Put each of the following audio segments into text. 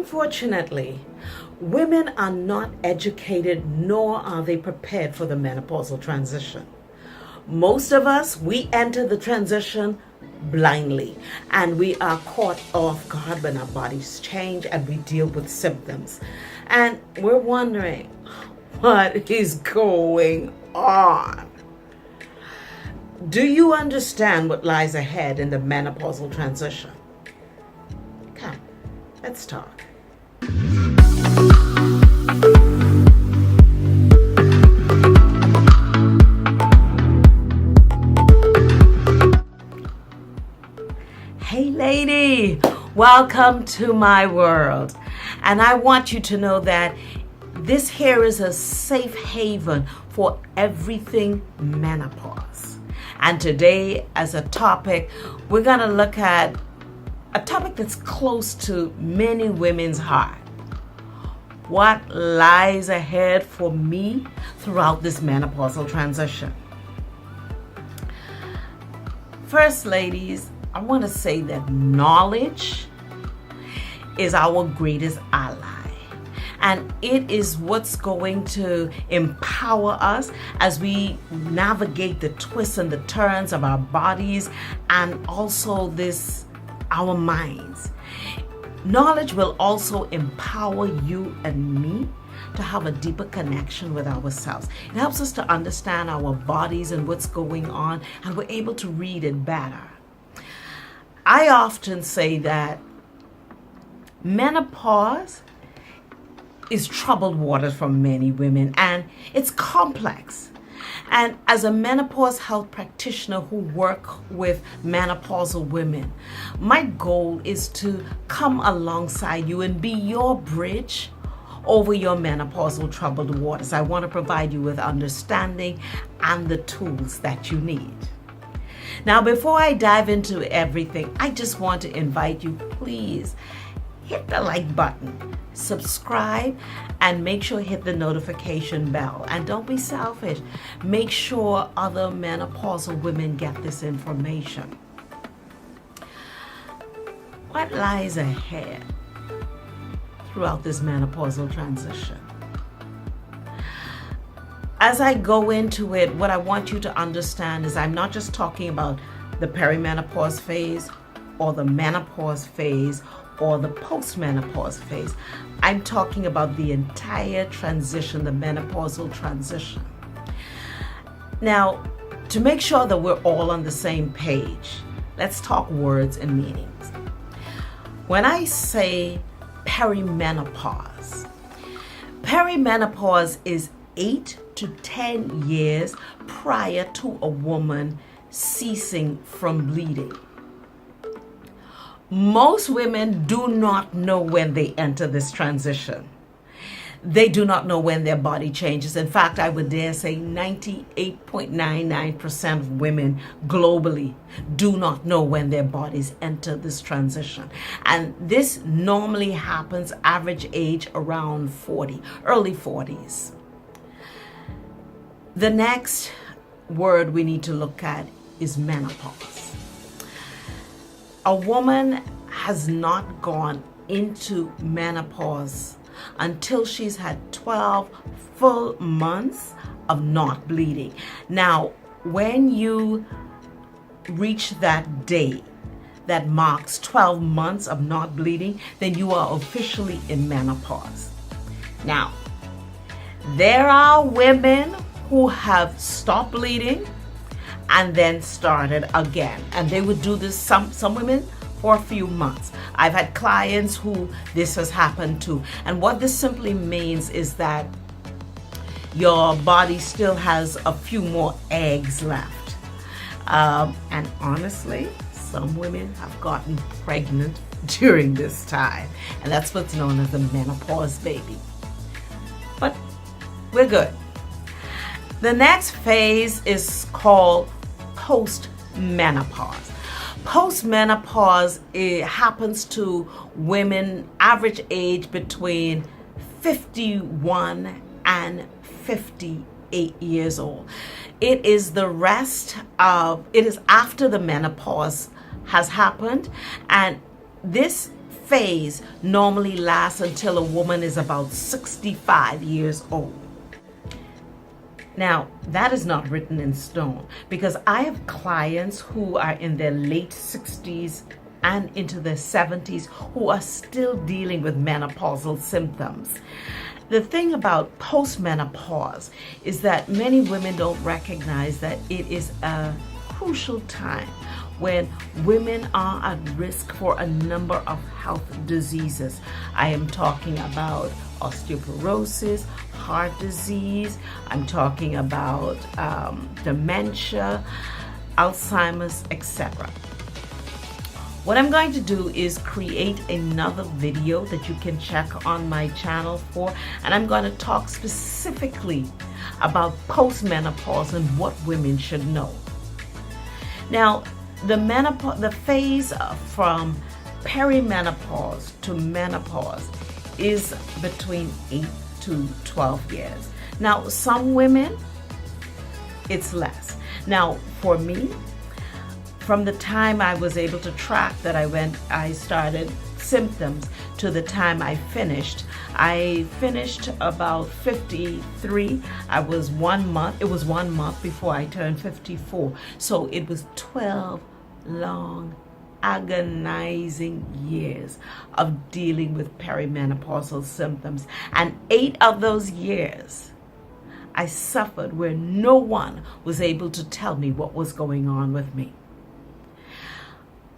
Unfortunately, women are not educated nor are they prepared for the menopausal transition. Most of us, we enter the transition blindly and we are caught off guard when our bodies change and we deal with symptoms. And we're wondering, what is going on? Do you understand what lies ahead in the menopausal transition? Come, let's talk. Hey lady, welcome to my world. And I want you to know that this here is a safe haven for everything menopause. And today, as a topic, we're going to look at a topic that's close to many women's heart. What lies ahead for me throughout this menopausal transition? First, ladies, I want to say that knowledge is our greatest ally. And it is what's going to empower us as we navigate the twists and the turns of our bodies and also our minds. Knowledge will also empower you and me to have a deeper connection with ourselves. It helps us to understand our bodies and what's going on, and we're able to read it better. I often say that menopause is troubled waters for many women, and it's complex. And as a menopause health practitioner who work with menopausal women, my goal is to come alongside you and be your bridge over your menopausal troubled waters. I want to provide you with understanding and the tools that you need. Now, before I dive into everything, I just want to invite you, please hit the like button, subscribe, and make sure you hit the notification bell. And don't be selfish. Make sure other menopausal women get this information. What lies ahead throughout this menopausal transition? As I go into it, what I want you to understand is I'm not just talking about the perimenopause phase or the menopause phase or the postmenopause phase. I'm talking about the entire transition, the menopausal transition. Now, to make sure that we're all on the same page, let's talk words and meanings. When I say perimenopause is 8 to 10 years prior to a woman ceasing from bleeding. Most women do not know when they enter this transition. They do not know when their body changes. In fact, I would dare say 98.99% of women globally do not know when their bodies enter this transition. And this normally happens average age around 40, early 40s. The next word we need to look at is menopause. A woman has not gone into menopause until she's had 12 full months of not bleeding. Now, when you reach that day that marks 12 months of not bleeding, then you are officially in menopause. Now, there are women who have stopped bleeding and then started again, and they would do this, some women, for a few months. I've had clients who this has happened to, and what this simply means is that your body still has a few more eggs left, and honestly, some women have gotten pregnant during this time, and that's what's known as a menopause baby. But we're good. The next phase is called postmenopause. Postmenopause, it happens to women average age between 51 and 58 years old. It is after the menopause has happened, and this phase normally lasts until a woman is about 65 years old. Now, that is not written in stone, because I have clients who are in their late 60s and into their 70s who are still dealing with menopausal symptoms. The thing about postmenopause is that many women don't recognize that it is a crucial time when women are at risk for a number of health diseases. I am talking about osteoporosis, heart disease, I'm talking about dementia, Alzheimer's, etc. What I'm going to do is create another video that you can check on my channel for, and I'm going to talk specifically about postmenopause and what women should know. Now, the phase from perimenopause to menopause is between 8 to 12 years. Now, some women, it's less. Now, for me, from the time I was able to track that I started symptoms to the time I finished about 53. It was 1 month before I turned 54. So it was 12 long, agonizing years of dealing with perimenopausal symptoms. And 8 of those years, I suffered where no one was able to tell me what was going on with me.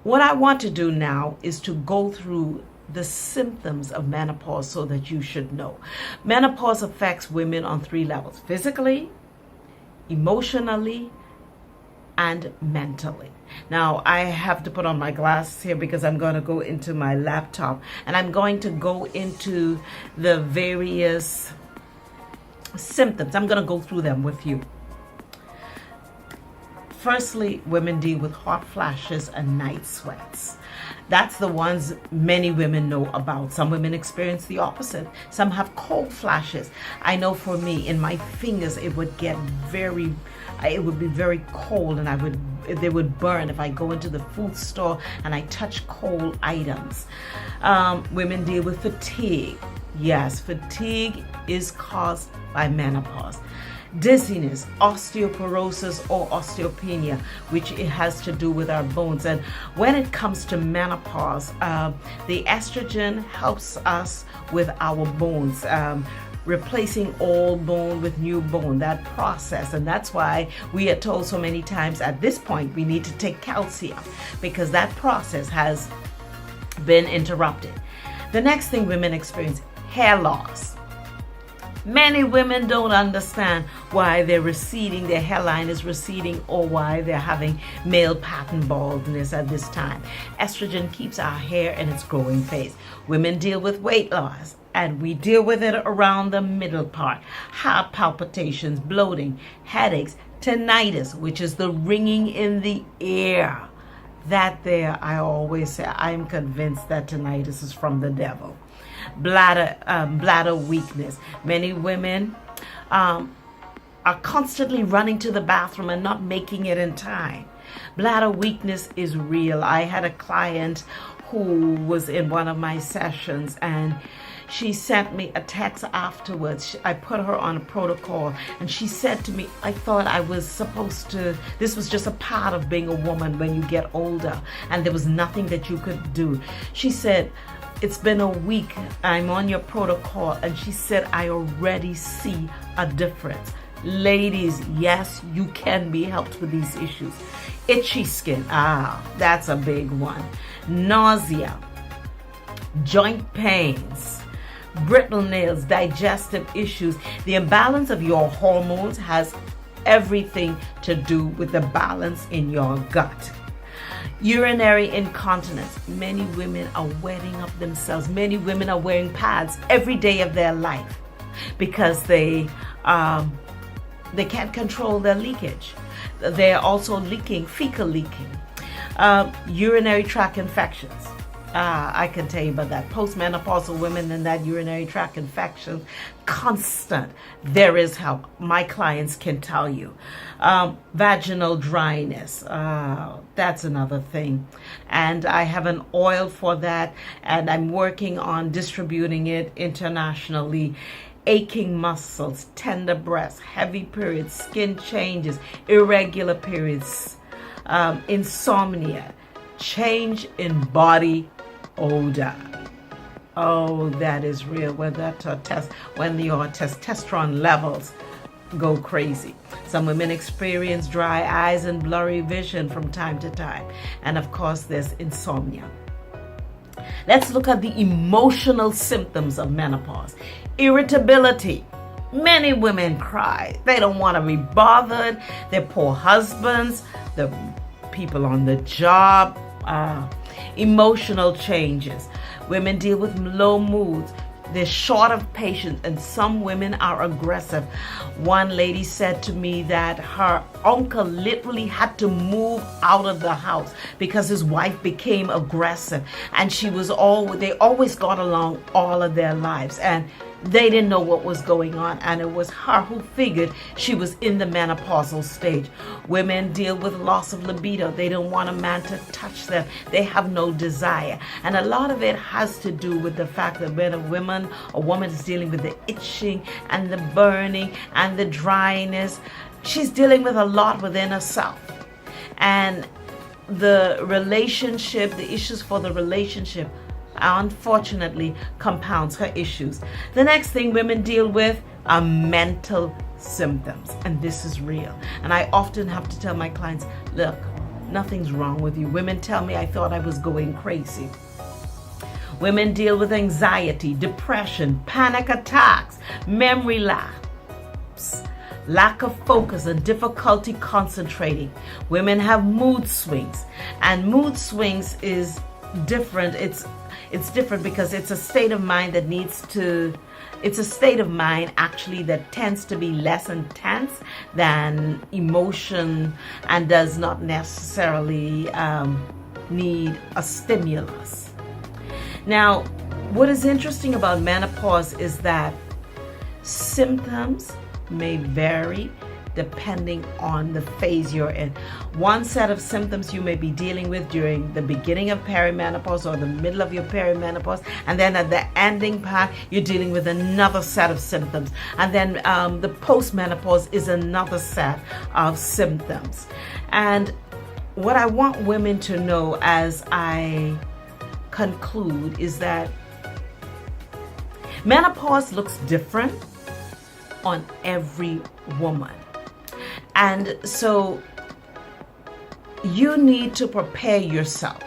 What I want to do now is to go through the symptoms of menopause so that you should know. Menopause affects women on 3 levels: physically, emotionally, and mentally. Now, I have to put on my glasses here because I'm going to go into my laptop and I'm going to go into the various symptoms. I'm going to go through them with you. Firstly, women deal with hot flashes and night sweats. That's the ones many women know about. Some women experience the opposite. Some have cold flashes. I know for me, in my fingers, it would be very cold, and they would burn if I go into the food store and I touch cold items. Women deal with fatigue. Yes, fatigue is caused by menopause. Dizziness, osteoporosis or osteopenia, which it has to do with our bones. And when it comes to menopause, the estrogen helps us with our bones, replacing old bone with new bone, that process. And that's why we are told so many times at this point we need to take calcium, because that process has been interrupted. The next thing women experience, hair loss. Many women don't understand why they're receding, their hairline is receding, or why they're having male pattern baldness at this time. Estrogen keeps our hair in its growing phase. Women deal with weight loss, and we deal with it around the middle part. Heart palpitations, bloating, headaches, tinnitus, which is the ringing in the ear. That there, I always say, I'm convinced that tinnitus is from the devil. Bladder weakness. Many women are constantly running to the bathroom and not making it in time. Bladder weakness is real. I had a client who was in one of my sessions, and she sent me a text afterwards. I put her on a protocol, and she said to me, I thought I was supposed to, this was just a part of being a woman when you get older, and there was nothing that you could do. She said, it's been a week, I'm on your protocol, and she said, I already see a difference. Ladies, yes, you can be helped with these issues. Itchy skin, that's a big one. Nausea, joint pains, brittle nails, digestive issues. The imbalance of your hormones has everything to do with the balance in your gut. Urinary incontinence. Many women are wetting up themselves. Many women are wearing pads every day of their life because they can't control their leakage. They're also leaking, fecal leaking. Urinary tract infections. I can tell you about that. Postmenopausal women and that urinary tract infection, constant. There is help. My clients can tell you. Vaginal dryness, that's another thing. And I have an oil for that, and I'm working on distributing it internationally. Aching muscles, tender breasts, heavy periods, skin changes, irregular periods, insomnia, change in body odor. Oh, that is real. When your testosterone levels go crazy. Some women experience dry eyes and blurry vision from time to time. And of course, there's insomnia. Let's look at the emotional symptoms of menopause. Irritability. Many women cry. They don't want to be bothered. Their poor husbands, the people on the job. Emotional changes. Women deal with low moods. They're short of patience, and some women are aggressive. One lady said to me that her uncle literally had to move out of the house because his wife became aggressive, and they always got along all of their lives, and they didn't know what was going on, and it was her who figured she was in the menopausal stage. Women deal with loss of libido. They don't want a man to touch them. They have no desire. And a lot of it has to do with the fact that when a woman is dealing with the itching and the burning and the dryness, she's dealing with a lot within herself. And the issues for the relationship unfortunately compounds her issues. The next thing women deal with are mental symptoms, and this is real. And I often have to tell my clients, look, nothing's wrong with you. Women tell me I thought I was going crazy. Women deal with anxiety, depression, panic attacks, memory lapse, lack of focus, and difficulty concentrating. Women have mood swings, and mood swings is different. It's different because it's a state of mind actually that tends to be less intense than emotion and does not necessarily need a stimulus. Now, what is interesting about menopause is that symptoms may vary depending on the phase you're in. One set of symptoms you may be dealing with during the beginning of perimenopause or the middle of your perimenopause, and then at the ending part, you're dealing with another set of symptoms. And then the postmenopause is another set of symptoms. And what I want women to know as I conclude is that menopause looks different on every woman. And so you need to prepare yourself.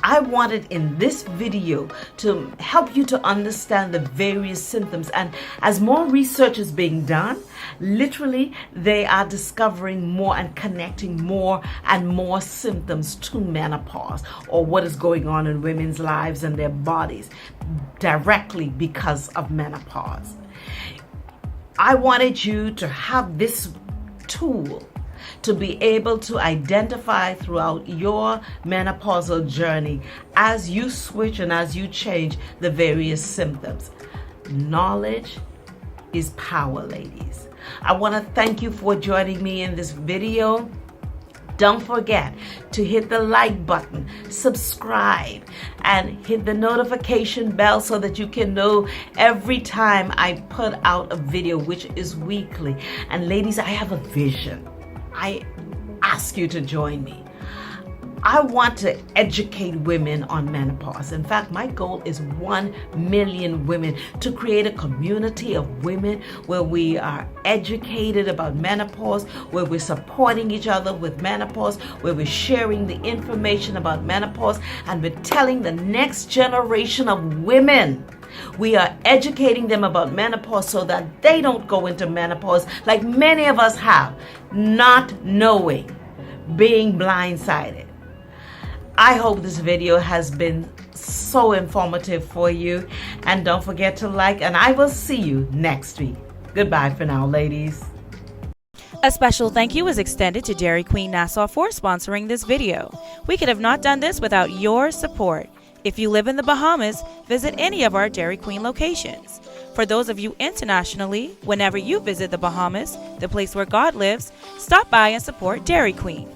I wanted in this video to help you to understand the various symptoms. And as more research is being done, literally they are discovering more and connecting more and more symptoms to menopause or what is going on in women's lives and their bodies directly because of menopause. I wanted you to have this tool to be able to identify throughout your menopausal journey as you switch and as you change the various symptoms. Knowledge is power, ladies. I want to thank you for joining me in this video. Don't forget to hit the like button, subscribe, and hit the notification bell so that you can know every time I put out a video, which is weekly. And ladies, I have a vision. I ask you to join me. I want to educate women on menopause. In fact, my goal is 1 million women, to create a community of women where we are educated about menopause, where we're supporting each other with menopause, where we're sharing the information about menopause, and we're telling the next generation of women. We are educating them about menopause so that they don't go into menopause like many of us have, not knowing, being blindsided. I hope this video has been so informative for you, and don't forget to like, and I will see you next week. Goodbye for now, ladies. A special thank you is extended to Dairy Queen Nassau for sponsoring this video. We could have not done this without your support. If you live in the Bahamas, visit any of our Dairy Queen locations. For those of you internationally, whenever you visit the Bahamas, the place where God lives, stop by and support Dairy Queen.